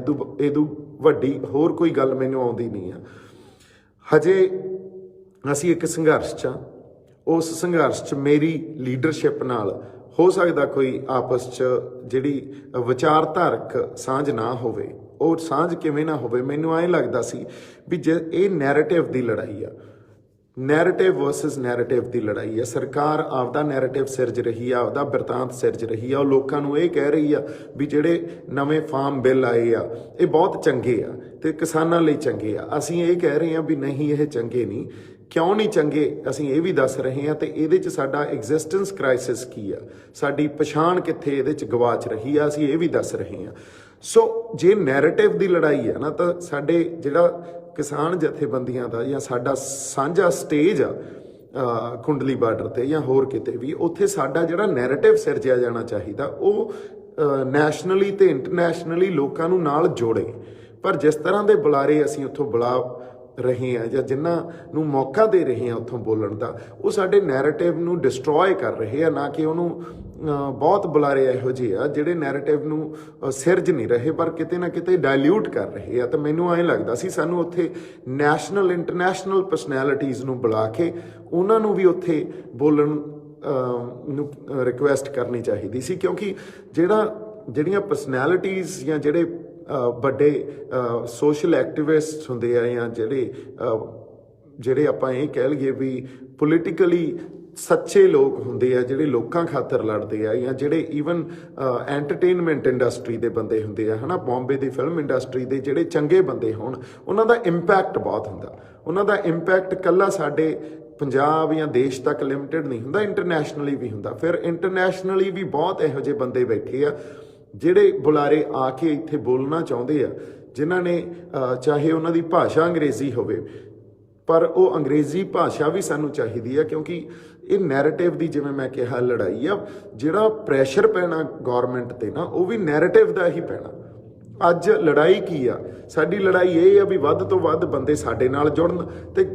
ਇਦੋਂ ਵੱਡੀ ਹੋਰ ਕੋਈ ਗੱਲ ਮੈਨੂੰ ਆਉਂਦੀ ਨਹੀਂ ਆ। ਹਜੇ ਅਸੀਂ ਇੱਕ ਸੰਘਰਸ਼ 'ਚ ਆ, ਉਸ ਸੰਘਰਸ਼ 'ਚ ਮੇਰੀ ਲੀਡਰਸ਼ਿਪ ਨਾਲ ਹੋ ਸਕਦਾ ਕੋਈ ਆਪਸ 'ਚ ਜਿਹੜੀ ਵਿਚਾਰਧਾਰਕ ਸਾਂਝ ਨਾ ਹੋਵੇ। ਉਹ ਸਾਂਝ ਕਿਵੇਂ ਨਾ ਹੋਵੇ, ਮੈਨੂੰ ਐਂ ਲੱਗਦਾ ਸੀ ਵੀ ਜੇ ਇਹ ਨੈਰੇਟਿਵ ਦੀ ਲੜਾਈ ਆ, ਨੈਰੇਟਿਵ ਵਰਸਸ ਨੈਰੇਟਿਵ ਦੀ ਲੜਾਈ ਆ। ਸਰਕਾਰ ਆਪਦਾ ਨੈਰੇਟਿਵ ਸਿਰਜ ਰਹੀ ਆ, ਆਪਦਾ ਬਿਰਤਾਂਤ ਸਿਰਜ ਰਹੀ ਆ। ਉਹ ਲੋਕਾਂ ਨੂੰ ਇਹ ਕਹਿ ਰਹੀ ਆ ਵੀ ਜਿਹੜੇ ਨਵੇਂ ਫਾਰਮ ਬਿੱਲ ਆਏ ਆ ਇਹ ਬਹੁਤ ਚੰਗੇ ਆ ਤੇ ਕਿਸਾਨਾਂ ਲਈ ਚੰਗੇ ਆ। ਅਸੀਂ ਇਹ ਕਹਿ ਰਹੇ ਹਾਂ ਵੀ ਨਹੀਂ, ਇਹ ਚੰਗੇ ਨਹੀਂ। ਕਿਉਂ ਨਹੀਂ ਚੰਗੇ ਅਸੀਂ ਇਹ ਵੀ ਦੱਸ ਰਹੇ ਹਾਂ, ਤੇ ਇਹਦੇ 'ਚ ਸਾਡਾ ਐਗਜ਼ਿਸਟੈਂਸ ਕ੍ਰਾਈਸਿਸ ਕੀ ਆ, ਸਾਡੀ ਪਛਾਣ ਕਿੱਥੇ ਇਹਦੇ 'ਚ ਗਵਾਚ ਰਹੀ ਆ, ਅਸੀਂ ਇਹ ਵੀ ਦੱਸ ਰਹੇ ਹਾਂ। ਸੋ ਜੇ ਨੈਰੇਟਿਵ ਦੀ ਲੜਾਈ ਆ ਨਾ, ਤਾਂ ਸਾਡੇ ਜਿਹੜਾ ਕਿਸਾਨ ਜਥੇਬੰਦੀਆਂ ਦਾ ਜਾਂ ਸਾਡਾ ਸਾਂਝਾ ਸਟੇਜ ਆ ਕੁੰਡਲੀ ਬਾਰਡਰ ਤੇ ਜਾਂ ਹੋਰ ਕਿਤੇ ਵੀ, ਉੱਥੇ ਸਾਡਾ ਜਿਹੜਾ ਨੈਰੇਟਿਵ ਸਿਰਜਿਆ ਜਾਣਾ ਚਾਹੀਦਾ ਉਹ ਨੈਸ਼ਨਲੀ ਤੇ ਇੰਟਰਨੈਸ਼ਨਲੀ ਲੋਕਾਂ ਨੂੰ ਨਾਲ ਜੋੜੇ। ਪਰ ਜਿਸ ਤਰ੍ਹਾਂ ਦੇ ਬੁਲਾਰੇ ਅਸੀਂ ਉੱਥੋਂ ਬੁਲਾ ਰਹੇ ਹਾਂ ਜਾਂ ਜਿਨ੍ਹਾਂ ਨੂੰ ਮੌਕਾ ਦੇ ਰਹੇ ਹਾਂ ਉੱਥੋਂ ਬੋਲਣ ਦਾ, ਉਹ ਸਾਡੇ ਨੈਰੇਟਿਵ ਨੂੰ ਡਿਸਟਰੋਏ ਕਰ ਰਹੇ ਆ, ਨਾ ਕਿ ਉਹਨੂੰ ਬਹੁਤ ਬੁਲਾਰੇ ਇਹੋ ਜਿਹੇ ਆ ਜਿਹੜੇ ਨੈਰੇਟਿਵ ਨੂੰ ਸਿਰਜ ਨਹੀਂ ਰਹੇ ਪਰ ਕਿਤੇ ਨਾ ਕਿਤੇ ਡਾਇਲਿਊਟ ਕਰ ਰਹੇ ਆ। ਤਾਂ ਮੈਨੂੰ ਐਂ ਲੱਗਦਾ ਸੀ ਸਾਨੂੰ ਉੱਥੇ ਨੈਸ਼ਨਲ ਇੰਟਰਨੈਸ਼ਨਲ ਪਰਸਨੈਲਿਟੀਜ਼ ਨੂੰ ਬੁਲਾ ਕੇ ਉਹਨਾਂ ਨੂੰ ਵੀ ਉੱਥੇ ਬੋਲਣ ਨੂੰ ਰਿਕੁਐਸਟ ਕਰਨੀ ਚਾਹੀਦੀ ਸੀ, ਕਿਉਂਕਿ ਜਿਹੜੀਆਂ ਪਰਸਨੈਲਿਟੀਜ਼ ਜਾਂ ਜਿਹੜੇ ਵੱਡੇ ਸੋਸ਼ਲ ਐਕਟਿਵਿਸਟ ਹੁੰਦੇ ਆ ਜਾਂ ਜਿਹੜੇ ਆਪਾਂ ਇਹ ਕਹਿ ਲਈਏ ਵੀ ਪੋਲੀਟੀਕਲੀ ਸੱਚੇ ਲੋਕ ਹੁੰਦੇ ਆ, ਜਿਹੜੇ ਲੋਕਾਂ ਖਾਤਰ ਲੜਦੇ ਆ, ਜਾਂ ਜਿਹੜੇ ਈਵਨ ਐਂਟਰਟੇਨਮੈਂਟ ਇੰਡਸਟਰੀ ਦੇ ਬੰਦੇ ਹੁੰਦੇ ਆ, ਹੈ ਨਾ, ਬੰਬੇ ਦੀ ਫਿਲਮ ਇੰਡਸਟਰੀ ਦੇ ਜਿਹੜੇ ਚੰਗੇ ਬੰਦੇ ਹੋਣ, ਉਹਨਾਂ ਦਾ ਇੰਪੈਕਟ ਬਹੁਤ ਹੁੰਦਾ। ਉਹਨਾਂ ਦਾ ਇੰਪੈਕਟ ਇਕੱਲਾ ਸਾਡੇ ਪੰਜਾਬ ਜਾਂ ਦੇਸ਼ ਤੱਕ ਲਿਮਿਟਡ ਨਹੀਂ ਹੁੰਦਾ, ਇੰਟਰਨੈਸ਼ਨਲੀ ਵੀ ਹੁੰਦਾ। ਫਿਰ ਇੰਟਰਨੈਸ਼ਨਲੀ ਵੀ ਬਹੁਤ ਇਹੋ ਜਿਹੇ ਬੰਦੇ ਬੈਠੇ ਆ ਜਿਹੜੇ ਬੁਲਾਰੇ ਆ ਕੇ ਇੱਥੇ ਬੋਲਣਾ ਚਾਹੁੰਦੇ ਆ, ਜਿਨ੍ਹਾਂ ਨੇ ਚਾਹੇ ਉਹਨਾਂ ਦੀ ਭਾਸ਼ਾ ਅੰਗਰੇਜ਼ੀ ਹੋਵੇ, ਪਰ ਉਹ ਅੰਗਰੇਜ਼ੀ ਭਾਸ਼ਾ ਵੀ ਸਾਨੂੰ ਚਾਹੀਦੀ ਆ, ਕਿਉਂਕਿ ਇਹ ਨੈਰੇਟਿਵ ਦੀ, ਜਿਵੇਂ ਮੈਂ ਕਿਹਾ, ਲੜਾਈ ਆ। ਜਿਹੜਾ ਪ੍ਰੈਸ਼ਰ ਪੈਣਾ ਗੌਰਮੈਂਟ ਤੇ ਨਾ, ਉਹ ਵੀ ਨੈਰੇਟਿਵ ਦਾ ਹੀ ਪੈਣਾ। ਅੱਜ ਲੜਾਈ ਕੀ ਆ? ਸਾਡੀ ਲੜਾਈ ਇਹ ਆ ਵੀ ਵੱਧ ਤੋਂ ਵੱਧ ਬੰਦੇ ਸਾਡੇ ਨਾਲ ਜੁੜਨ, ਤੇ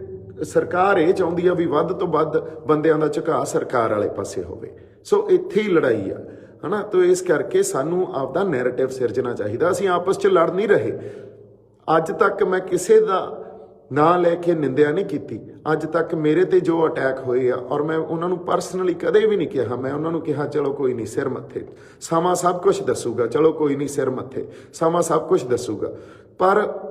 ਸਰਕਾਰ ਇਹ ਚਾਹੁੰਦੀ ਆ ਵੀ ਵੱਧ ਤੋਂ ਵੱਧ ਬੰਦਿਆਂ ਦਾ ਝੁਕਾਅ ਸਰਕਾਰ ਵਾਲੇ ਪਾਸੇ ਹੋਵੇ। ਸੋ ਇੱਥੇ ਹੀ ਲੜਾਈ ਆ, ਹੈ ਨਾ। ਤਾਂ ਇਸ ਕਰਕੇ ਸਾਨੂੰ ਆਪਦਾ ਨੈਰੇਟਿਵ ਸਿਰਜਣਾ ਚਾਹੀਦਾ। ਅਸੀਂ ਆਪਸ 'ਚ ਲੜ ਨਹੀਂ ਰਹੇ। ਅੱਜ ਤੱਕ ਮੈਂ ਕਿਸੇ ਦਾ ਨਾ ਲੈ ਕੇ ਨਿੰਦਿਆ ਨਹੀਂ ਕੀਤੀ। ਅੱਜ ਤੱਕ ਮੇਰੇ ਤੇ ਜੋ ਅਟੈਕ ਹੋਏ ਆ, ਔਰ ਮੈਂ ਉਹਨਾਂ ਨੂੰ ਪਰਸਨਲੀ ਕਦੇ ਵੀ ਨਹੀਂ ਕਿਹਾ। ਮੈਂ ਉਹਨਾਂ ਨੂੰ ਕਿਹਾ ਚਲੋ ਕੋਈ ਨਹੀਂ, ਸਿਰ ਮੱਥੇ, ਸਮਾਂ ਸਭ ਕੁਝ ਦੱਸੂਗਾ, ਚਲੋ ਕੋਈ ਨਹੀਂ, ਸਿਰ ਮੱਥੇ, ਸਮਾਂ ਸਭ ਕੁਝ ਦੱਸੂਗਾ। ਪਰ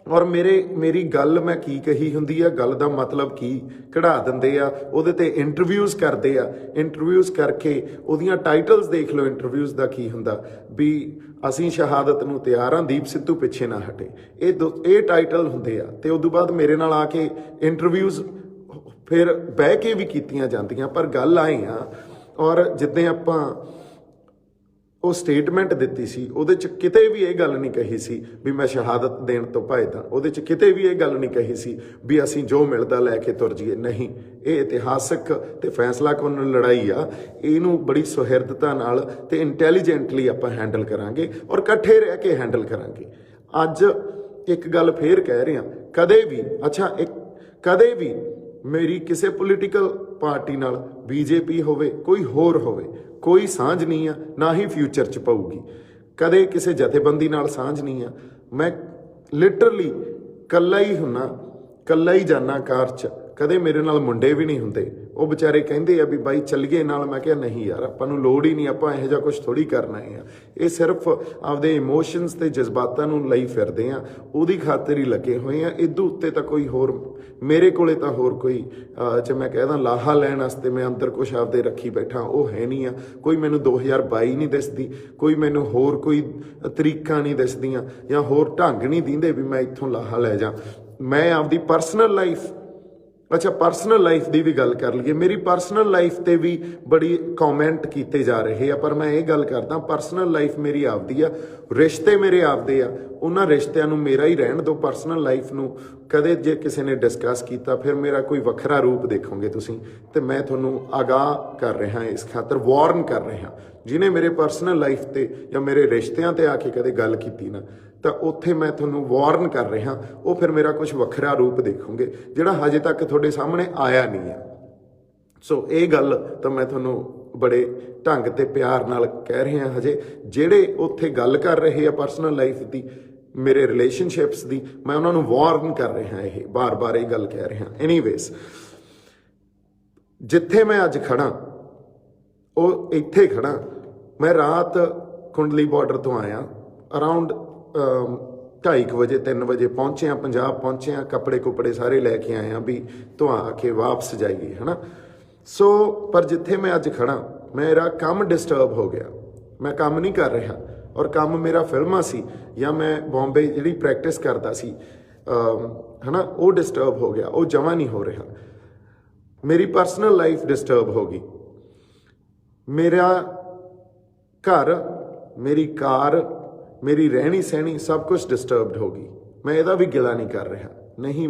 ਔਰ ਮੇਰੀ ਗੱਲ ਮੈਂ ਕੀ ਕਹੀ ਹੁੰਦੀ ਆ, ਗੱਲ ਦਾ ਮਤਲਬ ਕੀ ਕਢਾ ਦਿੰਦੇ ਆ, ਉਹਦੇ ਤੇ ਇੰਟਰਵਿਊਜ਼ ਕਰਦੇ ਆ। ਇੰਟਰਵਿਊਜ਼ ਕਰਕੇ ਉਹਦੀਆਂ ਟਾਈਟਲਸ ਦੇਖ ਲਓ, ਇੰਟਰਵਿਊਜ਼ ਦਾ ਕੀ ਹੁੰਦਾ ਵੀ ਅਸੀਂ ਸ਼ਹਾਦਤ ਨੂੰ ਤਿਆਰ ਹਾਂ, ਦੀਪ ਸਿੱਧੂ ਪਿੱਛੇ ਨਾ ਹਟੇ। ਇਹ ਟਾਈਟਲ ਹੁੰਦੇ ਆ। ਤੇ ਉਦੋਂ ਬਾਅਦ ਮੇਰੇ ਨਾਲ ਆ ਕੇ ਇੰਟਰਵਿਊਜ਼ ਫਿਰ ਬਹਿ ਕੇ ਵੀ ਕੀਤੀਆਂ ਜਾਂਦੀਆਂ। ਪਰ ਗੱਲ ਆਏ ਆ, ਔਰ ਜਿੱਦਾਂ ਆਪਾਂ ਉਹ ਸਟੇਟਮੈਂਟ ਦਿੱਤੀ ਸੀ, ਉਹਦੇ 'ਚ ਕਿਤੇ ਵੀ ਇਹ ਗੱਲ ਨਹੀਂ ਕਹੀ ਸੀ ਵੀ ਮੈਂ ਸ਼ਹਾਦਤ ਦੇਣ ਤੋਂ ਭੱਜਦਾ। ਉਹਦੇ 'ਚ ਕਿਤੇ ਵੀ ਇਹ ਗੱਲ ਨਹੀਂ ਕਹੀ ਸੀ ਵੀ ਅਸੀਂ ਜੋ ਮਿਲਦਾ ਲੈ ਕੇ ਤੁਰ ਜਾਈਏ। ਨਹੀਂ, ਇਹ ਇਤਿਹਾਸਕ ਤੇ ਫੈਸਲਾਕੁੰਨ ਲੜਾਈ ਆ। ਇਹਨੂੰ ਬੜੀ ਸੁਹਿਰਦਤਾ ਨਾਲ ਤੇ ਇੰਟੈਲੀਜੈਂਟਲੀ ਆਪਾਂ ਹੈਂਡਲ ਕਰਾਂਗੇ, ਔਰ ਇਕੱਠੇ ਰਹਿ ਕੇ ਹੈਂਡਲ ਕਰਾਂਗੇ। ਅੱਜ ਇੱਕ ਗੱਲ ਫੇਰ ਕਹਿ ਰਿਹਾ, ਕਦੇ ਵੀ ਮੇਰੀ ਕਿਸੇ ਪੋਲੀਟੀਕਲ ਪਾਰਟੀ ਨਾਲ, ਬੀਜੇਪੀ ਹੋਵੇ, ਕੋਈ ਹੋਰ ਹੋਵੇ, ਕੋਈ ਸਾਂਝ ਨਹੀਂ ਆ, ਨਾ ਹੀ ਫਿਊਚਰ 'ਚ ਪਊਗੀ। ਕਦੇ ਕਿਸੇ ਜਥੇਬੰਦੀ ਨਾਲ ਸਾਂਝ ਨਹੀਂ ਆ। ਮੈਂ ਲਿਟਰਲੀ ਕੱਲਾ ਹੀ ਹੁੰਨਾ, ਕੱਲਾ ਹੀ ਜਾਨਾ ਕਾਰ 'ਚ। ਕਦੇ ਮੇਰੇ ਨਾਲ ਮੁੰਡੇ ਵੀ ਨਹੀਂ ਹੁੰਦੇ। ਉਹ ਵਿਚਾਰੇ ਕਹਿੰਦੇ ਆ ਵੀ ਬਾਈ ਚੱਲੀਏ ਨਾਲ। ਮੈਂ ਕਿਹਾ ਨਹੀਂ ਯਾਰ, ਆਪਾਂ ਨੂੰ ਲੋੜ ਹੀ ਨਹੀਂ, ਆਪਾਂ ਇਹੋ ਜਿਹਾ ਕੁਝ ਥੋੜੀ ਕਰਨਾ ਹੈ। ਇਹ ਸਿਰਫ ਆਪਦੇ ਇਮੋਸ਼ਨਸ ਤੇ ਜਜ਼ਬਾਤਾਂ ਨੂੰ ਲਈ ਫਿਰਦੇ ਆ, ਉਹਦੀ ਖਾਤਰ ਹੀ ਲੱਗੇ ਹੋਏ ਆ। ਇਦੋਂ ਉੱਤੇ ਤਾਂ ਕੋਈ ਹੋਰ ਮੇਰੇ ਕੋਲੇ ਤਾਂ ਹੋਰ ਕੋਈ ਜੇ ਮੈਂ ਕਹਿਦਾ ਲਾਹਾ ਲੈਣ ਵਾਸਤੇ ਮੈਂ ਅੰਦਰ ਕੁਛ ਆਪਦੇ ਰੱਖੀ ਬੈਠਾ, ਉਹ ਹੈ ਨਹੀਂ ਆ। ਕੋਈ ਮੈਨੂੰ 2022 ਨਹੀਂ ਦਿਸਦੀ, ਕੋਈ ਮੈਨੂੰ ਹੋਰ ਕੋਈ ਤਰੀਕਾ ਨਹੀਂ ਦਿਸਦੀਆਂ, ਜਾਂ ਹੋਰ ਢੰਗ ਨਹੀਂ ਦਿੰਦੇ ਵੀ ਮੈਂ ਇੱਥੋਂ ਲਾਹਾ ਲੈ ਜਾ। ਮੈਂ ਆਪਦੀ ਪਰਸਨਲ ਲਾਈਫ ਦੀ ਵੀ ਗੱਲ ਕਰ ਲਈਏ। ਮੇਰੀ ਪਰਸਨਲ ਲਾਈਫ ਤੇ ਵੀ ਬੜੀ ਕਮੈਂਟ ਕੀਤੇ ਜਾ ਰਹੇ ਆ, ਪਰ ਮੈਂ ਇਹ ਗੱਲ ਕਰਦਾ, ਪਰਸਨਲ ਲਾਈਫ ਮੇਰੀ ਆਪਦੀ ਆ, ਰਿਸ਼ਤੇ ਮੇਰੇ ਆਪਦੇ ਆ। ਉਹਨਾਂ ਰਿਸ਼ਤਿਆਂ ਨੂੰ ਮੇਰਾ ਹੀ ਰਹਿਣ ਦਿਓ। ਪਰਸਨਲ ਲਾਈਫ ਨੂੰ ਕਦੇ ਜੇ ਕਿਸੇ ਨੇ ਡਿਸਕਸ ਕੀਤਾ, ਫਿਰ ਮੇਰਾ ਕੋਈ ਵੱਖਰਾ ਰੂਪ ਦੇਖੋਗੇ ਤੁਸੀਂ। ਤੇ ਮੈਂ ਤੁਹਾਨੂੰ ਆਗਾਹ ਕਰ ਰਿਹਾ, ਇਸ ਖਾਤਰ ਵਾਰਨ ਕਰ ਰਿਹਾ, ਜਿਹਨੇ ਮੇਰੇ ਪਰਸਨਲ ਲਾਈਫ ਤੇ ਜਾਂ ਮੇਰੇ ਰਿਸ਼ਤਿਆਂ ਤੇ ਆ ਕੇ ਕਦੇ ਗੱਲ ਕੀਤੀ ਨਾ, ਤਾਂ ਉੱਥੇ ਮੈਂ ਤੁਹਾਨੂੰ ਵਾਰਨ ਕਰ ਰਿਹਾ, ਉਹ ਫਿਰ ਮੇਰਾ ਕੁਝ ਵੱਖਰਾ ਰੂਪ ਦੇਖੋਗੇ, ਜਿਹੜਾ ਹਜੇ ਤੱਕ ਤੁਹਾਡੇ ਸਾਹਮਣੇ ਆਇਆ ਨਹੀਂ ਆ। ਸੋ ਇਹ ਗੱਲ ਤਾਂ ਮੈਂ ਤੁਹਾਨੂੰ ਬੜੇ ਢੰਗ ਤੇ ਪਿਆਰ ਨਾਲ ਕਹਿ ਰਿਹਾ। ਹਜੇ ਜਿਹੜੇ ਉੱਥੇ ਗੱਲ ਕਰ ਰਹੇ ਆ ਪਰਸਨਲ ਲਾਈਫ ਦੀ, ਮੇਰੇ ਰਿਲੇਸ਼ਨਸ਼ਿਪਸ ਦੀ, ਮੈਂ ਉਹਨਾਂ ਨੂੰ ਵਾਰਨ ਕਰ ਰਿਹਾ। ਇਹ ਬਾਰ-ਬਾਰ ਇਹ ਗੱਲ ਕਹਿ ਰਿਹਾ। ਐਨੀਵੇਜ਼, ਜਿੱਥੇ ਮੈਂ ਅੱਜ ਖੜਾ, ਉਹ ਇੱਥੇ ਖੜਾ। ਮੈਂ ਰਾਤ ਕੁੰਡਲੀ ਬਾਰਡਰ ਤੋਂ ਆਇਆ, ਅਰਾਊਂਡ 2:30 ਵਜੇ 3 ਵਜੇ ਪਹੁੰਚਿਆ, ਪੰਜਾਬ ਪਹੁੰਚਿਆ। ਕੱਪੜੇ ਸਾਰੇ ਲੈ ਕੇ ਆਏ ਆ ਵੀ ਧੁਆ ਕੇ ਵਾਪਸ ਜਾਈਏ, ਹੈ ਨਾ। ਸੋ ਪਰ ਜਿੱਥੇ ਮੈਂ ਅੱਜ ਖੜਾ, ਮੇਰਾ ਕੰਮ ਡਿਸਟਰਬ ਹੋ ਗਿਆ। ਮੈਂ ਕੰਮ ਨਹੀਂ ਕਰ ਰਿਹਾ, ਔਰ ਕੰਮ ਮੇਰਾ ਫਿਲਮਾਂ ਸੀ, ਜਾਂ ਮੈਂ ਬੰਬੇ ਜਿਹੜੀ ਪ੍ਰੈਕਟਿਸ ਕਰਦਾ ਸੀ, ਹੈ ਨਾ, ਉਹ ਡਿਸਟਰਬ ਹੋ ਗਿਆ। ਉਹ ਜਮਾਂ ਨਹੀਂ ਹੋ ਰਿਹਾ। ਮੇਰੀ ਪਰਸਨਲ ਲਾਈਫ ਡਿਸਟਰਬ ਹੋ ਗਈ। ਮੇਰਾ ਘਰ, ਮੇਰੀ ਕਾਰ, ਮੇਰੀ ਰਹਿਣੀ ਸਹਿਣੀ ਸਭ ਕੁਝ ਡਿਸਟਰਬਡ ਹੋ ਗਈ। ਮੈਂ ਇਹਦਾ ਵੀ ਗਿਲਾ ਨਹੀਂ ਕਰ ਰਿਹਾ। ਨਹੀਂ,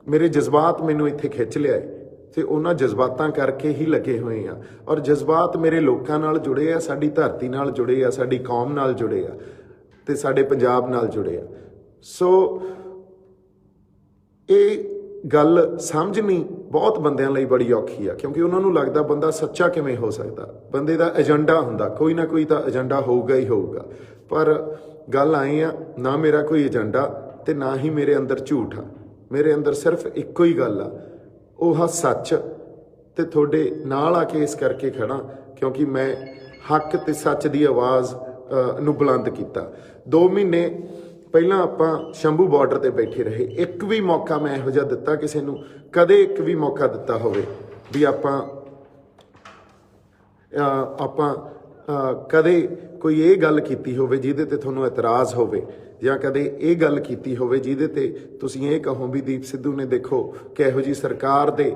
ਮੇਰੇ ਜਜ਼ਬਾਤ ਮੈਨੂੰ ਇੱਥੇ ਖਿੱਚ ਲਿਆਏ, ਤੇ ਉਹਨਾਂ ਜਜ਼ਬਾਤਾਂ ਕਰਕੇ ਹੀ ਲੱਗੇ ਹੋਏ ਆ। ਔਰ ਜਜ਼ਬਾਤ ਮੇਰੇ ਲੋਕਾਂ ਨਾਲ ਜੁੜੇ ਆ, ਸਾਡੀ ਧਰਤੀ ਨਾਲ ਜੁੜੇ ਆ, ਸਾਡੀ ਕੌਮ ਨਾਲ ਜੁੜੇ ਆ, ਤੇ ਸਾਡੇ ਪੰਜਾਬ ਨਾਲ ਜੁੜੇ ਆ। ਸੋ ਇਹ ਗੱਲ ਸਮਝਣੀ ਬਹੁਤ ਬੰਦਿਆਂ ਲਈ ਬੜੀ ਔਖੀ ਆ, ਕਿਉਂਕਿ ਉਹਨਾਂ ਨੂੰ ਲੱਗਦਾ ਬੰਦਾ ਸੱਚਾ ਕਿਵੇਂ ਹੋ ਸਕਦਾ। ਬੰਦੇ ਦਾ ਏਜੰਡਾ ਹੁੰਦਾ, ਕੋਈ ਨਾ ਕੋਈ ਤਾਂ ਏਜੰਡਾ ਹੋਊਗਾ ਹੀ ਹੋਊਗਾ। ਪਰ ਗੱਲ ਆਈ ਆ, ਨਾ ਮੇਰਾ ਕੋਈ ਏਜੰਡਾ ਤੇ ਨਾ ਹੀ ਮੇਰੇ ਅੰਦਰ ਝੂਠ ਆ। ਮੇਰੇ ਅੰਦਰ ਸਿਰਫ ਇੱਕੋ ਹੀ ਗੱਲ ਆ, ਉਹ ਆ ਸੱਚ। ਤੇ ਤੁਹਾਡੇ ਨਾਲ ਆ ਕੇ ਇਸ ਕਰਕੇ ਖੜਾ ਕਿਉਂਕਿ ਮੈਂ ਹੱਕ ਤੇ ਸੱਚ ਦੀ ਆਵਾਜ਼ ਨੂੰ ਬੁਲੰਦ ਕੀਤਾ। 2 ਮਹੀਨੇ ਪਹਿਲਾਂ ਆਪਾਂ ਸ਼ੰਭੂ ਬਾਰਡਰ ਤੇ ਬੈਠੇ ਰਹੇ। ਇੱਕ ਵੀ ਮੌਕਾ ਮੈਂ ਇਹੋ ਜਿਹਾ ਦਿੱਤਾ ਕਿਸੇ ਨੂੰ, ਕਦੇ ਇੱਕ ਵੀ ਮੌਕਾ ਦਿੱਤਾ ਹੋਵੇ ਵੀ ਆਪਾਂ ਕਦੇ ਕੋਈ ਇਹ ਗੱਲ ਕੀਤੀ ਹੋਵੇ ਜਿਹਦੇ ਤੇ ਤੁਹਾਨੂੰ ਇਤਰਾਜ਼ ਹੋਵੇ, ਜਾਂ ਕਦੇ ਇਹ ਗੱਲ ਕੀਤੀ ਹੋਵੇ ਜਿਹਦੇ ਤੇ ਤੁਸੀਂ ਇਹ ਕਹੋ ਵੀ ਦੀਪ ਸਿੱਧੂ ਨੇ ਦੇਖੋ ਕਿਹੋ ਜੀ ਸਰਕਾਰ ਦੇ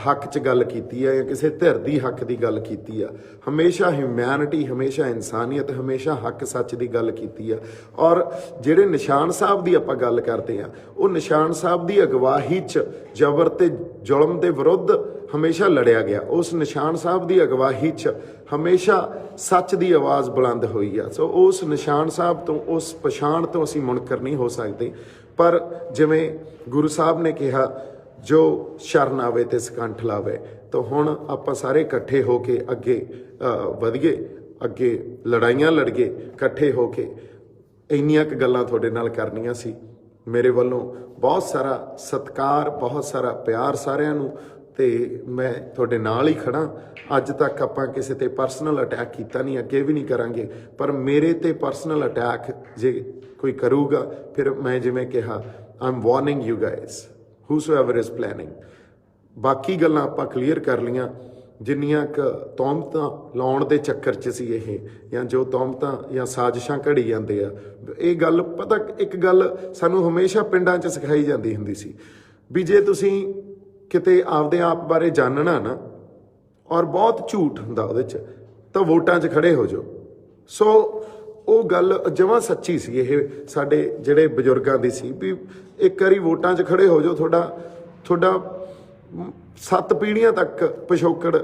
ਹੱਕ 'ਚ ਗੱਲ ਕੀਤੀ ਆ, ਜਾਂ ਕਿਸੇ ਧਿਰ ਦੀ ਹੱਕ ਦੀ ਗੱਲ ਕੀਤੀ ਆ। ਹਮੇਸ਼ਾ ਹਿਊਮੈਨਿਟੀ, ਹਮੇਸ਼ਾ ਇਨਸਾਨੀਅਤ, ਹਮੇਸ਼ਾ ਹੱਕ ਸੱਚ ਦੀ ਗੱਲ ਕੀਤੀ ਆ। ਔਰ ਜਿਹੜੇ ਨਿਸ਼ਾਨ ਸਾਹਿਬ ਦੀ ਆਪਾਂ ਗੱਲ ਕਰਦੇ ਆ, ਉਹ ਨਿਸ਼ਾਨ ਸਾਹਿਬ ਦੀ ਅਗਵਾਈ 'ਚ ਜ਼ਬਰ ਤੇ ਜ਼ੁਲਮ ਦੇ ਵਿਰੁੱਧ ਹਮੇਸ਼ਾ ਲੜਿਆ ਗਿਆ। ਉਸ ਨਿਸ਼ਾਨ ਸਾਹਿਬ ਦੀ ਅਗਵਾਈ 'ਚ ਹਮੇਸ਼ਾ ਸੱਚ ਦੀ ਆਵਾਜ਼ ਬੁਲੰਦ ਹੋਈ ਆ। ਸੋ ਉਸ ਨਿਸ਼ਾਨ ਸਾਹਿਬ ਤੋਂ, ਉਸ ਪਛਾਣ ਤੋਂ ਅਸੀਂ ਮੁਨਕਰ ਨਹੀਂ ਹੋ ਸਕਦੇ। ਪਰ ਜਿਵੇਂ ਗੁਰੂ ਸਾਹਿਬ ਨੇ ਕਿਹਾ, ਜੋ ਸ਼ਰਨ ਆਵੇ ਤੇ ਸਕੰਠ ਲਾਵੇ, ਤਾਂ ਹੁਣ ਆਪਾਂ ਸਾਰੇ ਇਕੱਠੇ ਹੋ ਕੇ ਅੱਗੇ ਵਧੀਏ, ਅੱਗੇ ਲੜਾਈਆਂ ਲੜੀਏ, ਇਕੱਠੇ ਹੋ ਕੇ। ਇੰਨੀਆਂ ਕੁ ਗੱਲਾਂ ਤੁਹਾਡੇ ਨਾਲ ਕਰਨੀਆਂ ਸੀ। ਮੇਰੇ ਵੱਲੋਂ ਬਹੁਤ ਸਾਰਾ ਸਤਿਕਾਰ, ਬਹੁਤ ਸਾਰਾ ਪਿਆਰ ਸਾਰਿਆਂ ਨੂੰ, ਤੇ ਮੈਂ ਤੁਹਾਡੇ ਨਾਲ ਹੀ ਖੜਾ। ਅੱਜ ਤੱਕ ਆਪਾਂ ਕਿਸੇ ਤੇ ਪਰਸਨਲ ਅਟੈਕ ਕੀਤਾ ਨਹੀਂ, ਅੱਗੇ ਵੀ ਨਹੀਂ ਕਰਾਂਗੇ, ਪਰ ਮੇਰੇ ਤੇ ਪਰਸਨਲ ਅਟੈਕ ਜੇ ਕੋਈ ਕਰੂਗਾ ਫਿਰ ਮੈਂ ਜਿਵੇਂ ਕਿਹਾ, I am warning you guys whosoever is planning. ਬਾਕੀ ਗੱਲਾਂ ਆਪਾਂ ਕਲੀਅਰ ਕਰ ਲੀਆਂ। ਜਿੰਨੀਆਂ ਕੁ ਤੌਮਤਾਂ ਲਾਉਣ ਦੇ ਚੱਕਰ 'ਚ ਸੀ ਇਹ, ਜਾਂ ਜੋ ਤੌਮਤਾਂ ਜਾਂ ਸਾਜ਼ਿਸ਼ਾਂ ਘੜੀ ਜਾਂਦੇ ਆ, ਇਹ ਗੱਲ ਪਤਾ, ਇੱਕ ਗੱਲ ਸਾਨੂੰ ਹਮੇਸ਼ਾ ਪਿੰਡਾਂ 'ਚ ਸਿਖਾਈ ਜਾਂਦੀ ਹੁੰਦੀ ਸੀ ਵੀ ਜੇ ਤੁਸੀਂ ਕਿਤੇ ਆਪਦੇ ਆਪ ਬਾਰੇ ਜਾਣਨਾ ਨਾ, ਔਰ ਬਹੁਤ ਝੂਠ ਹੁੰਦਾ ਉਹਦੇ 'ਚ, ਤਾਂ ਵੋਟਾਂ 'ਚ ਖੜੇ ਹੋ ਜਾਓ। ਸੋ ਉਹ ਗੱਲ ਜਮਾਂ ਸੱਚੀ ਸੀ। ਇਹ ਸਾਡੇ ਜਿਹੜੇ ਬਜ਼ੁਰਗਾਂ ਦੀ ਸੀ ਵੀ ਇੱਕ ਵਾਰੀ ਵੋਟਾਂ 'ਚ ਖੜੇ ਹੋ ਜਾਓ, ਤੁਹਾਡਾ 7 ਪੀੜ੍ਹੀਆਂ ਤੱਕ ਪਿਛੋਕੜ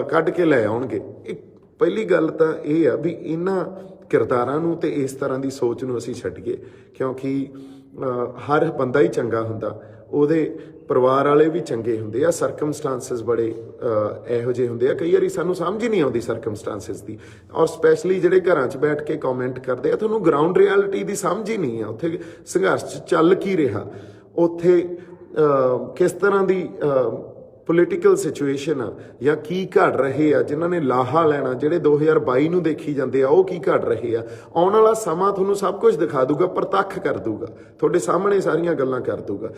ਕੱਢ ਕੇ ਲੈ ਆਉਣਗੇ। ਇੱਕ ਪਹਿਲੀ ਗੱਲ ਤਾਂ ਇਹ ਆ ਵੀ ਇਹਨਾਂ ਕਿਰਦਾਰਾਂ ਨੂੰ ਤੇ ਇਸ ਤਰ੍ਹਾਂ ਦੀ ਸੋਚ ਨੂੰ ਅਸੀਂ ਛੱਡੀਏ, ਕਿਉਂਕਿ ਹਰ ਬੰਦਾ ਹੀ ਚੰਗਾ ਹੁੰਦਾ, ਉਹਦੇ ਪਰਿਵਾਰ ਵਾਲੇ ਵੀ ਚੰਗੇ ਹੁੰਦੇ ਆ, ਸਰਕਮਸਟਾਂਸਿਸ ਬੜੇ ਇਹੋ ਜਿਹੇ ਹੁੰਦੇ ਆ, ਕਈ ਵਾਰੀ ਸਾਨੂੰ ਸਮਝ ਹੀ ਨਹੀਂ ਆਉਂਦੀ ਸਰਕਮਸਟਾਂਸਿਸ ਦੀ। ਔਰ ਸਪੈਸ਼ਲੀ ਜਿਹੜੇ ਘਰਾਂ 'ਚ ਬੈਠ ਕੇ ਕਮੈਂਟ ਕਰਦੇ ਆ, ਤੁਹਾਨੂੰ ਗਰਾਊਂਡ ਰਿਐਲਿਟੀ ਦੀ ਸਮਝ ਹੀ ਨਹੀਂ ਆ। ਉੱਥੇ ਸੰਘਰਸ਼ 'ਚ ਚੱਲ ਕੀ ਰਿਹਾ, ਉੱਥੇ ਕਿਸ ਤਰ੍ਹਾਂ ਦੀ ਪੋਲੀਟੀਕਲ ਸਿਚੁਏਸ਼ਨ ਆ, ਜਾਂ ਕੀ ਘੜ ਰਹੇ ਆ, ਜਿਨ੍ਹਾਂ ਨੇ ਲਾਹਾ ਲੈਣਾ, ਜਿਹੜੇ 2022 ਨੂੰ ਦੇਖੀ ਜਾਂਦੇ ਆ, ਉਹ ਕੀ ਘੜ ਰਹੇ ਆ। ਆਉਣ ਵਾਲਾ ਸਮਾਂ ਤੁਹਾਨੂੰ ਸਭ ਕੁਝ ਦਿਖਾ ਦੂਗਾ, ਪ੍ਰਤੱਖ ਕਰ ਦੂਗਾ, ਤੁਹਾਡੇ ਸਾਹਮਣੇ ਸਾਰੀਆਂ ਗੱਲਾਂ ਕਰ ਦੂਗਾ।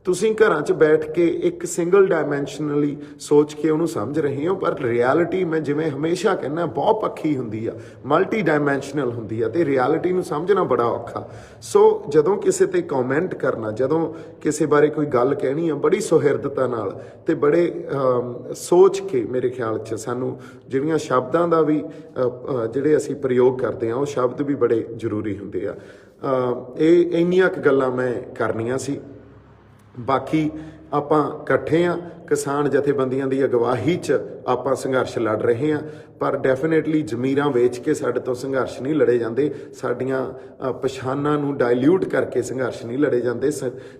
ਤੁਸੀਂ ਘਰਾਂ 'ਚ ਬੈਠ ਕੇ ਇੱਕ ਸਿੰਗਲ ਡਾਇਮੈਂਸ਼ਨਲੀ ਸੋਚ ਕੇ ਉਹਨੂੰ ਸਮਝ ਰਹੇ ਹੋ, ਪਰ ਰਿਐਲਿਟੀ ਮੈਂ ਜਿਵੇਂ ਹਮੇਸ਼ਾ ਕਹਿੰਦਾ ਬਹੁਤ ਪੱਖੀ ਹੁੰਦੀ ਆ, ਮਲਟੀ ਡਾਇਮੈਂਸ਼ਨਲ ਹੁੰਦੀ ਆ, ਤੇ ਰਿਐਲਿਟੀ ਨੂੰ ਸਮਝਣਾ ਬੜਾ ਔਖਾ। ਸੋ ਜਦੋਂ ਕਿਸੇ ਤੇ ਕਮੈਂਟ ਕਰਨਾ, ਜਦੋਂ ਕਿਸੇ ਬਾਰੇ ਕੋਈ ਗੱਲ ਕਹਿਣੀ ਆ, ਬੜੀ ਸੁਹਿਰਦਤਾ ਨਾਲ ਤੇ ਬੜੇ ਸੋਚ ਕੇ, ਮੇਰੇ ਖਿਆਲ 'ਚ ਸਾਨੂੰ ਜਿਹੜੀਆਂ ਸ਼ਬਦਾਂ ਦਾ ਵੀ ਜਿਹੜੇ ਅਸੀਂ ਪ੍ਰਯੋਗ ਕਰਦੇ ਹਾਂ, ਉਹ ਸ਼ਬਦ ਵੀ ਬੜੇ ਜ਼ਰੂਰੀ ਹੁੰਦੇ ਆ। ਇਹ ਇੰਨੀਆਂ ਕੁ ਗੱਲਾਂ ਮੈਂ ਕਰਨੀਆਂ ਸੀ। ਬਾਕੀ ਆਪਾਂ ਇਕੱਠੇ ਆ, ਕਿਸਾਨ ਜਥੇਬੰਦੀਆਂ ਦੀ ਅਗਵਾਈ 'ਚ ਆਪਾਂ ਸੰਘਰਸ਼ ਲੜ ਰਹੇ ਹਾਂ, ਪਰ ਡੈਫੀਨੇਟਲੀ ਜ਼ਮੀਰਾਂ ਵੇਚ ਕੇ ਸਾਡੇ ਤੋਂ ਸੰਘਰਸ਼ ਨਹੀਂ ਲੜੇ ਜਾਂਦੇ, ਸਾਡੀਆਂ ਪਛਾਣਾਂ ਨੂੰ ਡਾਇਲਿਊਟ ਕਰਕੇ ਸੰਘਰਸ਼ ਨਹੀਂ ਲੜੇ ਜਾਂਦੇ।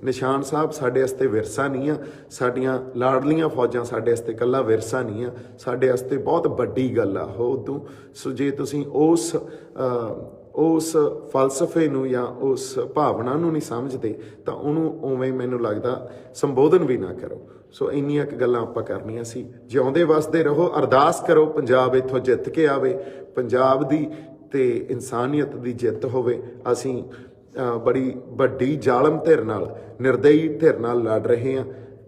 ਨਿਸ਼ਾਨ ਸਾਹਿਬ ਸਾਡੇ ਵਾਸਤੇ ਵਿਰਸਾ ਨਹੀਂ ਆ, ਸਾਡੀਆਂ ਲਾਡਲੀਆਂ ਫੌਜਾਂ ਸਾਡੇ ਵਾਸਤੇ ਇਕੱਲਾ ਵਿਰਸਾ ਨਹੀਂ ਆ, ਸਾਡੇ ਵਾਸਤੇ ਬਹੁਤ ਵੱਡੀ ਗੱਲ ਆ ਉਹ ਉਦੋਂ। ਸੋ ਜੇ ਤੁਸੀਂ ਉਸ ਫਲਸਫੇ ਨੂੰ ਜਾਂ ਉਸ ਭਾਵਨਾ ਨੂੰ ਨਹੀਂ ਸਮਝਦੇ, ਤਾਂ ਉਹਨੂੰ ਉਵੇਂ ਮੈਨੂੰ ਲੱਗਦਾ ਸੰਬੋਧਨ ਵੀ ਨਾ ਕਰੋ। ਸੋ ਇੰਨੀਆਂ ਕੁ ਗੱਲਾਂ ਆਪਾਂ ਕਰਨੀਆਂ ਸੀ। ਜਿਉਂਦੇ ਵਸਦੇ ਰਹੋ, ਅਰਦਾਸ ਕਰੋ ਪੰਜਾਬ ਇੱਥੋਂ ਜਿੱਤ ਕੇ ਆਵੇ, ਪੰਜਾਬ ਦੀ ਤੇ ਇਨਸਾਨੀਅਤ ਦੀ ਜਿੱਤ ਹੋਵੇ। ਅਸੀਂ ਬੜੀ ਵੱਡੀ ਜ਼ਾਲਮ ਧਿਰ ਨਾਲ, ਨਿਰਦਈ ਧਿਰ ਨਾਲ ਲੜ ਰਹੇ ਹਾਂ,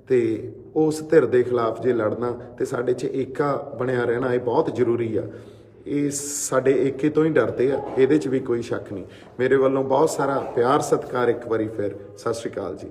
ਤੇ ਉਸ ਧਿਰ ਦੇ ਖਿਲਾਫ ਜੇ ਲੜਨਾ ਤੇ ਸਾਡੇ 'ਚ ਏਕਾ ਬਣਿਆ ਰਹਿਣਾ ਇਹ ਬਹੁਤ ਜ਼ਰੂਰੀ ਆ। ਇਹ ਸਾਡੇ ਏਕੇ ਤੋਂ ਹੀ ਡਰਦੇ ਆ, ਇਹਦੇ 'ਚ ਵੀ ਕੋਈ ਸ਼ੱਕ ਨਹੀਂ। ਮੇਰੇ ਵੱਲੋਂ ਬਹੁਤ ਸਾਰਾ ਪਿਆਰ ਸਤਿਕਾਰ ਇੱਕ ਵਾਰੀ ਫਿਰ। ਸਤਿ ਸ਼੍ਰੀ ਅਕਾਲ ਜੀ।